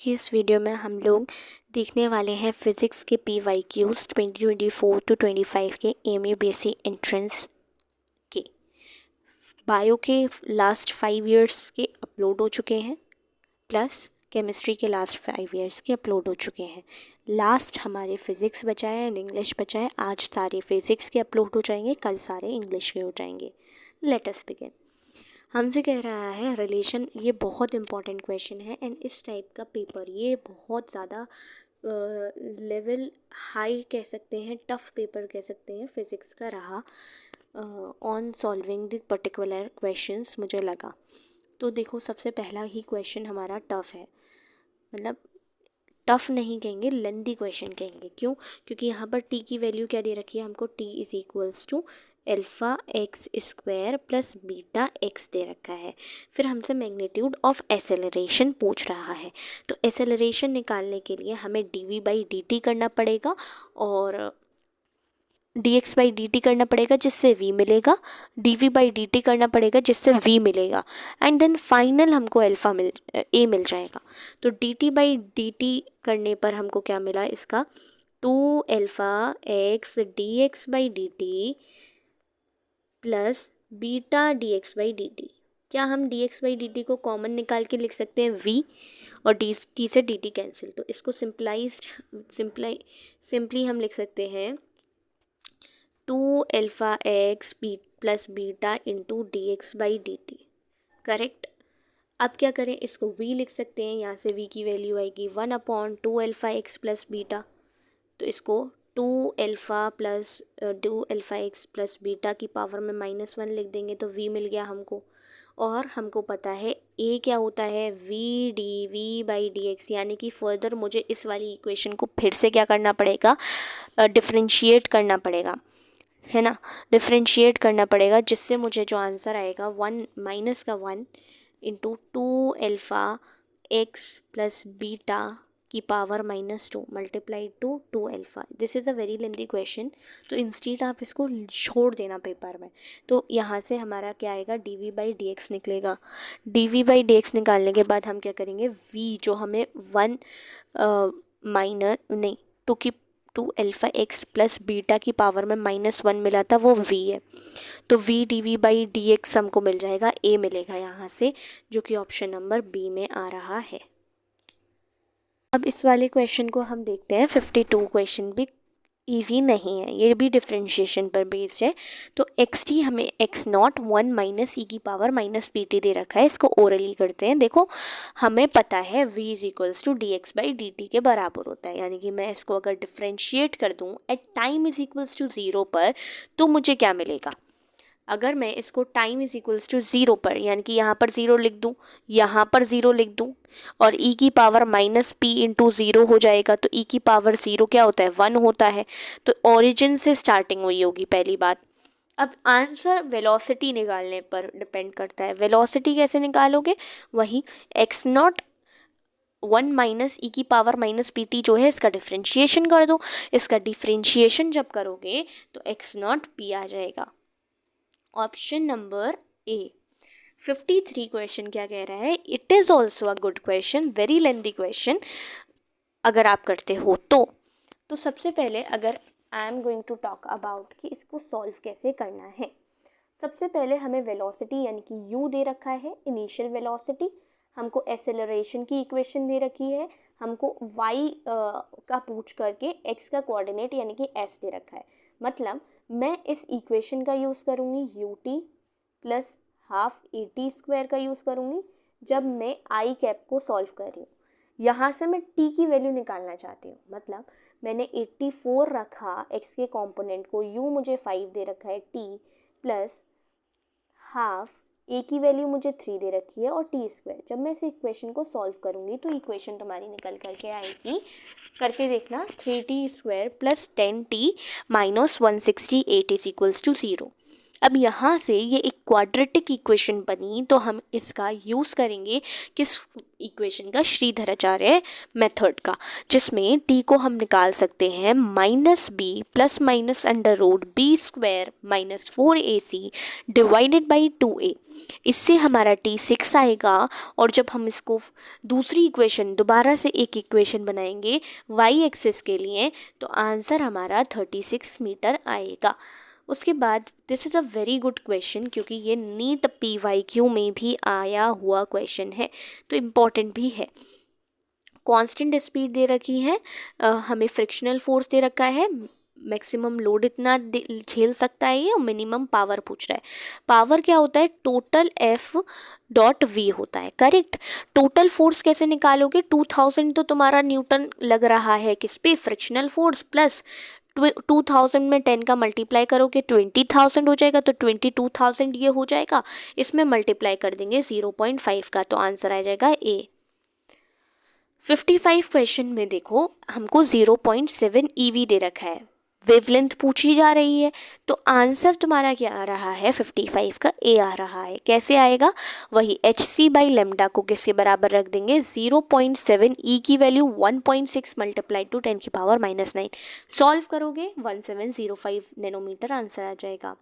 इस वीडियो में हम लोग देखने वाले हैं फिज़िक्स के PYQs 2024 टू 25 के MUBSE एंट्रेंस के। बायो के लास्ट 5 इयर्स के अपलोड हो चुके हैं, प्लस केमिस्ट्री के लास्ट 5 इयर्स के अपलोड हो चुके हैं। लास्ट हमारे फिज़िक्स बचा है एंड इंग्लिश बचा है। आज सारे फिज़िक्स के अपलोड हो जाएंगे, कल सारे इंग्लिश के हो जाएंगे। Let us begin. हमसे कह रहा है रिलेशन, ये बहुत इंपॉर्टेंट क्वेश्चन है एंड इस टाइप का पेपर ये बहुत ज़्यादा लेवल हाई कह सकते हैं, टफ़ पेपर कह सकते हैं फिज़िक्स का रहा on solving the particular questions मुझे लगा। तो देखो, सबसे पहला ही क्वेश्चन हमारा टफ़ है, मतलब टफ़ नहीं कहेंगे, लेंदी क्वेश्चन कहेंगे। क्यों? क्योंकि यहाँ पर टी की वैल्यू क्या दे रखी है हमको, t is equals to alpha x square plus beta x दे रखा है। फिर हमसे मैग्नीट्यूड ऑफ एसेलरेशन पूछ रहा है, तो एसेलरेशन निकालने के लिए हमें डी बाई डी टी करना पड़ेगा और D X by D T करना पड़ेगा जिससे v मिलेगा, D we by D T करना पड़ेगा जिससे v मिलेगा एंड देन फाइनल हमको अल्फ़ा a मिल जाएगा। तो D T by D T करने पर हमको क्या मिला, इसका 2 alpha X D X by D T plus beta D X by D T. क्या हम D X by D T को कॉमन निकाल के लिख सकते हैं v और डी टी से डी टी कैंसिल, तो इसको सिंपली हम लिख सकते हैं 2 alpha X B plus beta into D X by D T. Correct. अब क्या करें, इसको v लिख सकते हैं, यहाँ से v की वैल्यू आएगी 1/2 अल्फ़ा एक्स प्लस बीटा, तो इसको 2 अल्फ़ा एक्स प्लस बीटा की पावर में -1 लिख देंगे तो v मिल गया हमको। और हमको पता है a क्या होता है, v D we by D X, यानी कि फर्दर मुझे इस वाली इक्वेशन को फिर से क्या करना पड़ेगा, डिफ्रेंशिएट करना पड़ेगा, है ना, डिफ्रेंशिएट करना पड़ेगा, जिससे मुझे जो आंसर आएगा 1 into 2 alpha x plus beta की power -2 multiply to 2 alpha. This is a very lengthy question, तो इंस्टीट आप इसको छोड़ देना पेपर में। तो यहाँ से हमारा क्या आएगा, d we by D x निकलेगा। D we by D x निकालने के बाद हम क्या करेंगे, वी जो हमें 2 अल्फ़ा एक्स प्लस बीटा की पावर में -1 मिला था, वो v है। तो v D we by D X हमको मिल जाएगा, a मिलेगा यहाँ से, जो कि ऑप्शन नंबर बी में आ रहा है। अब इस वाले क्वेश्चन को हम देखते हैं। 52 क्वेश्चन भी इजी नहीं है, ये भी डिफ्रेंशिएशन पर बेस्ड है। तो एक्स टी हमें एक्स नॉट 1 माइनस ई की पावर माइनस पी टी दे रखा है, इसको ओरली करते हैं। देखो, हमें पता है v is equals to D X by D T के बराबर होता है, यानी कि मैं इसको अगर डिफ्रेंशिएट कर दूँ at time is equals to 0 पर, तो मुझे क्या मिलेगा। अगर मैं इसको टाइम इज इक्वल्स टू 0 पर, यानी कि यहाँ पर 0 लिख दूँ, यहाँ पर 0 लिख दूँ, और e की पावर माइनस पी इंटू 0 हो जाएगा, तो e की पावर 0 क्या होता है, 1 होता है। तो ओरिजिन से स्टार्टिंग हुई होगी पहली बात। अब आंसर वेलोसिटी निकालने पर डिपेंड करता है। वेलोसिटी कैसे निकालोगे, वही एक्स नॉट 1 माइनस ई की पावर माइनस पी टी जो है, इसका डिफ्रेंशिएशन कर दो। इसका डिफ्रेंशिएशन जब करोगे तो एक्स नॉट पी आ जाएगा। ऑप्शन नंबर ए। 53 क्वेश्चन क्या कह रहा है, it is also a good question, very lengthy question अगर आप करते हो तो सबसे पहले अगर I am going to talk about कि इसको सॉल्व कैसे करना है। सबसे पहले हमें वेलोसिटी यानी कि u दे रखा है, इनिशियल वेलोसिटी। हमको एसेलरेशन की इक्वेशन दे रखी है, हमको y का पूछ करके x का कोऑर्डिनेट यानी कि s दे रखा है। मतलब मैं इस इक्वेशन का यूज़ करूँगी ut plus half A T square का यूज़ करूँगी जब मैं आई कैप को सॉल्व कर रही हूँ। यहाँ से मैं t की वैल्यू निकालना चाहती हूँ, मतलब मैंने 84 रखा x के कंपोनेंट को, u मुझे 5 दे रखा है, t प्लस हाफ a की वैल्यू मुझे 3 दे रखी है और टी स्क्वायर। जब मैं इस इक्वेशन को सॉल्व करूँगी तो इक्वेशन तुम्हारी निकल करके आएगी, करके देखना, 3t square plus 10t minus 168 is equals to 0। अब यहाँ से ये एक क्वाड्रेटिक इक्वेशन बनी, तो हम इसका यूज़ करेंगे किस इक्वेशन का, श्रीधराचार्य मेथड का, जिसमें t को हम निकाल सकते हैं -b plus minus under root B square minus 4ac divided by 2a। इससे हमारा t 6 आएगा, और जब हम इसको दूसरी इक्वेशन दोबारा से एक इक्वेशन बनाएंगे y एक्सिस के लिए, तो आंसर हमारा 36 मीटर आएगा। उसके बाद this is a very good question, क्योंकि ये नीट PYQ में भी आया हुआ क्वेश्चन है, तो इम्पॉर्टेंट भी है। कांस्टेंट स्पीड दे रखी है, हमें फ्रिक्शनल फोर्स दे रखा है, मैक्सिमम लोड इतना झेल सकता है ये, और मिनिमम पावर पूछ रहा है। पावर क्या होता है, टोटल F.V होता है, करेक्ट। टोटल फोर्स कैसे निकालोगे, 2000 तो तुम्हारा न्यूटन लग रहा है किस पे, फ्रिक्शनल फोर्स, प्लस 2000 में 10 का मल्टीप्लाई करोगे 20,000 हो जाएगा, तो 22,000 ये हो जाएगा। इसमें मल्टीप्लाई कर देंगे 0.5 का, तो आंसर आ जाएगा ए। 55 क्वेश्चन में देखो हमको 0.7 EV दे रखा है, वेवलेंथ पूछी जा रही है, तो आंसर तुम्हारा क्या आ रहा है, 55 का ए आ रहा है। कैसे आएगा, वही hc/λ को किसके बराबर रख देंगे, 0.7 E की वैल्यू 1.6 मल्टीप्लाई टू 10 की पावर -9, सॉल्व करोगे 1705 नैनोमीटर आंसर आ जाएगा।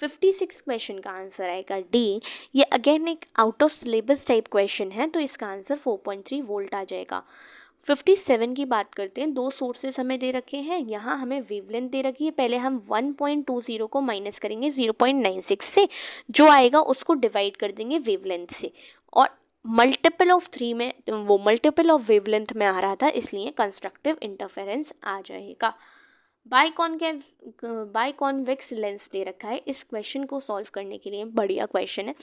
56 क्वेश्चन का आंसर आएगा डी। ये अगेन एक out of syllabus type question है, तो इसका आंसर 4.3 वोल्ट आ जाएगा। 57 की बात करते हैं, दो सोर्सेस हमें दे रखे हैं, यहाँ हमें वेवलेंथ दे रखी है। पहले हम 1.20 को माइनस करेंगे 0.96 से, जो आएगा उसको डिवाइड कर देंगे वेवलेंथ से, और मल्टीपल ऑफ 3 में, वो मल्टीपल ऑफ वेवलेंथ में आ रहा था, इसलिए कंस्ट्रक्टिव इंटरफेरेंस आ जाएगा। बाइकॉन्वेक्स लेंस दे रखा है। इस क्वेश्चन को सॉल्व करने के लिए बढ़िया क्वेश्चन है,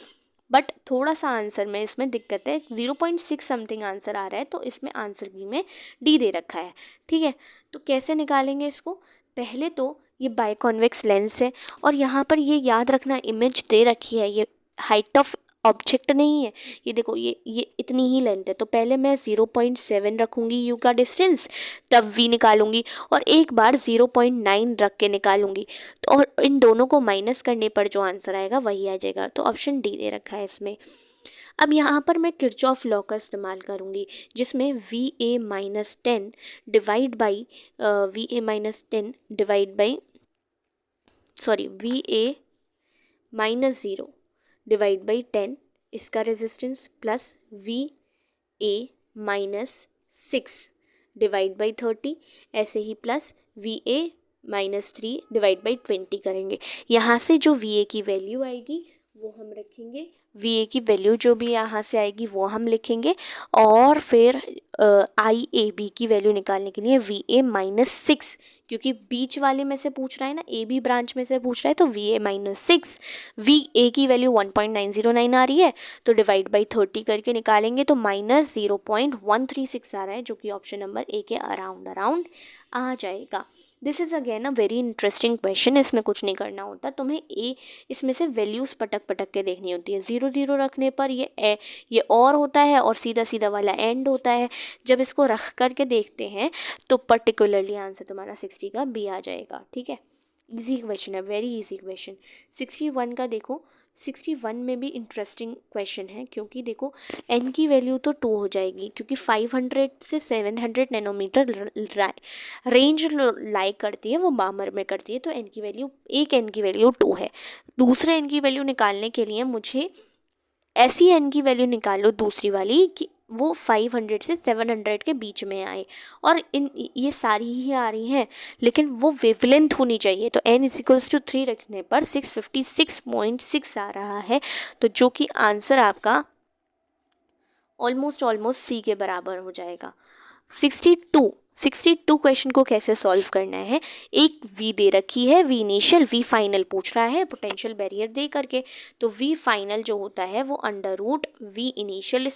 बट थोड़ा सा आंसर में इसमें दिक्कत है, 0.6 समथिंग आंसर आ रहा है, तो इसमें आंसर की में डी दे रखा है, ठीक है। तो कैसे निकालेंगे इसको, पहले तो ये बाइकॉन्वेक्स लेंस है, और यहाँ पर ये याद रखना इमेज दे रखी है, ये हाइट ऑफ ऑब्जेक्ट नहीं है, ये देखो ये इतनी ही लेंथ है, तो पहले मैं 0.7 रखूँगी यू का डिस्टेंस, तब वी निकालूंगी, और एक बार 0.9 रख के निकालूंगी, तो और इन दोनों को माइनस करने पर जो आंसर आएगा वही आ जाएगा, तो ऑप्शन डी दे रखा है इसमें। अब यहाँ पर मैं किरचॉफ लॉ का इस्तेमाल करूँगी, जिसमें VA-10 divide by VA-0 divide by 10 इसका resistance, plus VA-6 divide by 30, ऐसे ही प्लस VA-3 डिवाइड बाई 20 करेंगे। यहाँ से जो VA की वैल्यू आएगी वो हम रखेंगे, VA की वैल्यू जो भी यहाँ से आएगी वो हम लिखेंगे, और फिर IAB की वैल्यू निकालने के लिए VA-6, क्योंकि बीच वाले में से पूछ रहा है ना, AB ब्रांच में से पूछ रहा है, तो VA-6, VA की वैल्यू 1.909 आ रही है, तो डिवाइड बाई 30 करके निकालेंगे, तो -0.136 आ रहा है, जो कि ऑप्शन नंबर ए के अराउंड आ जाएगा। This is again a very interesting question, इसमें कुछ नहीं करना होता, तुम्हें इसमें से वैल्यूज़ पटक के देखनी होती है। 0 रखने पर ये और होता है, और सीधा वाला एंड होता है। जब इसको रख करके देखते हैं तो पर्टिकुलरली आंसर तुम्हारा 60 का बी आ जाएगा, ठीक है। इजी क्वेश्चन है, वेरी इजी क्वेश्चन। 61 का देखो, 61 में भी इंटरेस्टिंग क्वेश्चन है, क्योंकि देखो n की वैल्यू तो 2 हो जाएगी, क्योंकि 500 से 700 नैनोमीटर रेंज लाई करती है, वो बामर में करती है, तो n की वैल्यू 2 है। दूसरे n की वैल्यू निकालने के लिए मुझे ऐसी n की वैल्यू निकालो दूसरी वाली कि वो 500 से 700 के बीच में आए, और ये सारी ही आ रही हैं, लेकिन वो वेवलेंथ होनी चाहिए, तो n=3 रखने पर 656.6 आ रहा है, तो जो कि आंसर आपका ऑलमोस्ट सी के बराबर हो जाएगा। 62 क्वेश्चन को कैसे सॉल्व करना है, एक V दे रखी है, V इनिशियल V फाइनल पूछ रहा है पोटेंशियल बैरियर दे करके, तो V फाइनल जो होता है वो under root V initial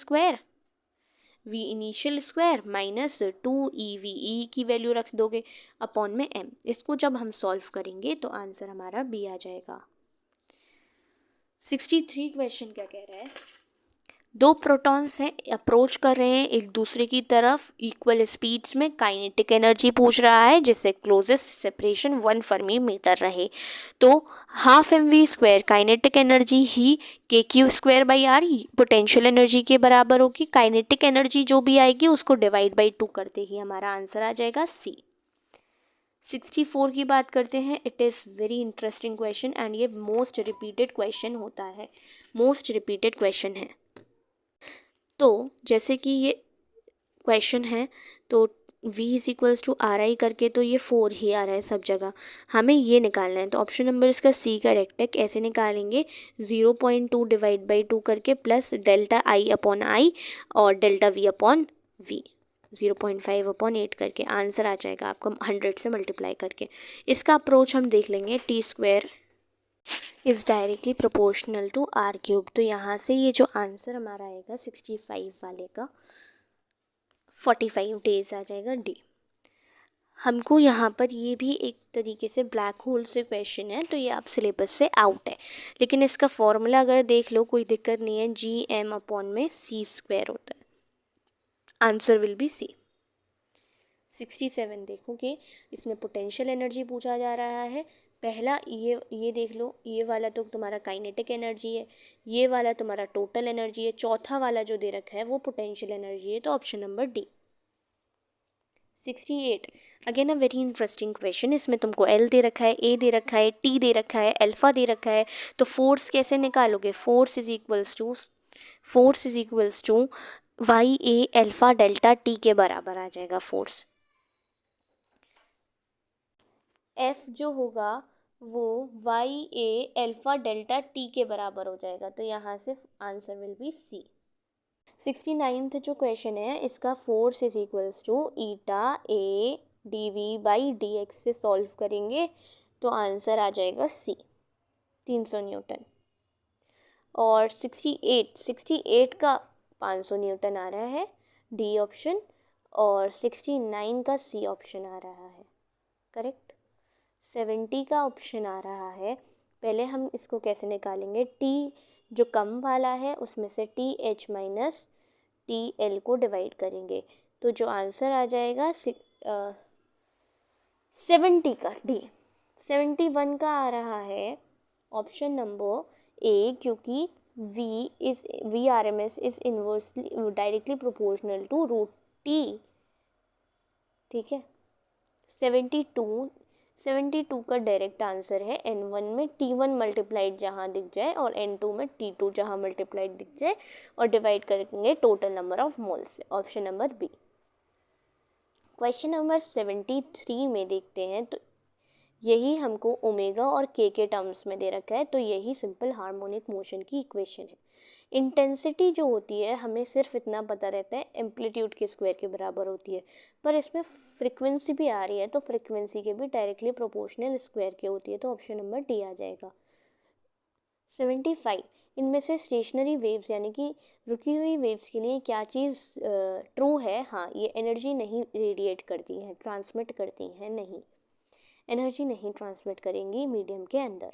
square minus 2EVE की वैल्यू रख दोगे अपॉन में m। इसको जब हम सॉल्व करेंगे तो आंसर हमारा B आ जाएगा। 63 क्वेश्चन क्या कह रहा है, दो प्रोटॉन्स हैं, अप्रोच कर रहे हैं एक दूसरे की तरफ इक्वल स्पीड्स में, काइनेटिक एनर्जी पूछ रहा है जिससे क्लोजेस्ट सेपरेशन 1 फर्मी मीटर रहे। तो हाफ mv² काइनेटिक एनर्जी ही kq²/r पोटेंशियल एनर्जी के बराबर होगी। काइनेटिक एनर्जी जो भी आएगी उसको डिवाइड बाई 2 करते ही हमारा आंसर आ जाएगा सी। 64 की बात करते हैं। It is very interesting question and ये मोस्ट रिपीटेड क्वेश्चन होता है, मोस्ट रिपीटेड क्वेश्चन है। तो जैसे कि ये क्वेश्चन है तो v is equals to R I करके तो ये 4 ही आ रहा है सब जगह, हमें ये निकालना है। तो ऑप्शन नंबर इसका सी करेक्ट है। कैसे निकालेंगे? 0.2 डिवाइड बाई 2 करके plus delta I upon I और डेल्टा वी अपॉन वी, 0.5/8 करके आंसर आ जाएगा आपका 100 से मल्टीप्लाई करके। इसका अप्रोच हम देख लेंगे, t² is directly proportional to r³। तो यहाँ से ये जो आंसर हमारा आएगा 65 वाले का 45 डेज आ जाएगा डी। हमको यहाँ पर ये भी एक तरीके से ब्लैक होल से क्वेश्चन है तो ये आप सिलेबस से आउट है, लेकिन इसका फॉर्मूला अगर देख लो कोई दिक्कत नहीं है, Gm/c² होता है, आंसर विल बी सी। 67 देखो कि इसमें पोटेंशियल एनर्जी पूछा जा रहा है। पहला ये देख लो, ये वाला तो तुम्हारा काइनेटिक एनर्जी है, ये वाला तुम्हारा टोटल एनर्जी है, चौथा वाला जो दे रखा है वो पोटेंशियल एनर्जी है, तो option number D. 68 again a very interesting question. इसमें तुमको एल दे रखा है, ए दे रखा है, टी दे रखा है, अल्फा दे रखा है, तो फोर्स कैसे निकालोगे? Force is equals to Y A alpha delta T के बराबर आ जाएगा फोर्स। एफ जो होगा वो Y A alpha delta T के बराबर हो जाएगा, तो यहाँ से answer will B C. 69th जो क्वेश्चन है इसका force is equals to eta A D we by D X से सॉल्व करेंगे तो आंसर आ जाएगा सी, 300 न्यूटन। और 68 का 500 न्यूटन आ रहा है, डी ऑप्शन, और 69 का सी ऑप्शन आ रहा है, करेक्ट। 70 का ऑप्शन आ रहा है। पहले हम इसको कैसे निकालेंगे? टी जो कम वाला है उसमें से T H minus T L को डिवाइड करेंगे, तो जो आंसर आ जाएगा 70 का डी। 71 का आ रहा है ऑप्शन नंबर ए, क्योंकि V R M S is inversely directly proportional to root T, ठीक है। 72 का डायरेक्ट आंसर है N1 में T1 मल्टीप्लाइड जहाँ दिख जाए और N2 में T2 जहाँ मल्टीप्लाइड दिख जाए और डिवाइड करेंगे टोटल नंबर ऑफ मोल्स से, option number B. Question number 73 में देखते हैं तो यही हमको ओमेगा और के टर्म्स में दे रखा है, तो यही सिंपल हार्मोनिक मोशन की इक्वेशन है। इंटेंसिटी जो होती है हमें सिर्फ इतना पता रहता है एम्पलीट्यूड के स्क्वायर के बराबर होती है, पर इसमें फ्रिक्वेंसी भी आ रही है तो फ्रिक्वेंसी के भी डायरेक्टली प्रोपोर्शनल स्क्वायर के होती है, तो ऑप्शन नंबर डी आ जाएगा। 75 इनमें से स्टेशनरी वेव्स यानी कि रुकी हुई वेव्स के लिए क्या चीज़ ट्रू है? हाँ, ये एनर्जी नहीं रेडिएट करती हैं, ट्रांसमिट करती हैं नहीं, एनर्जी नहीं ट्रांसमिट करेंगी मीडियम के अंदर।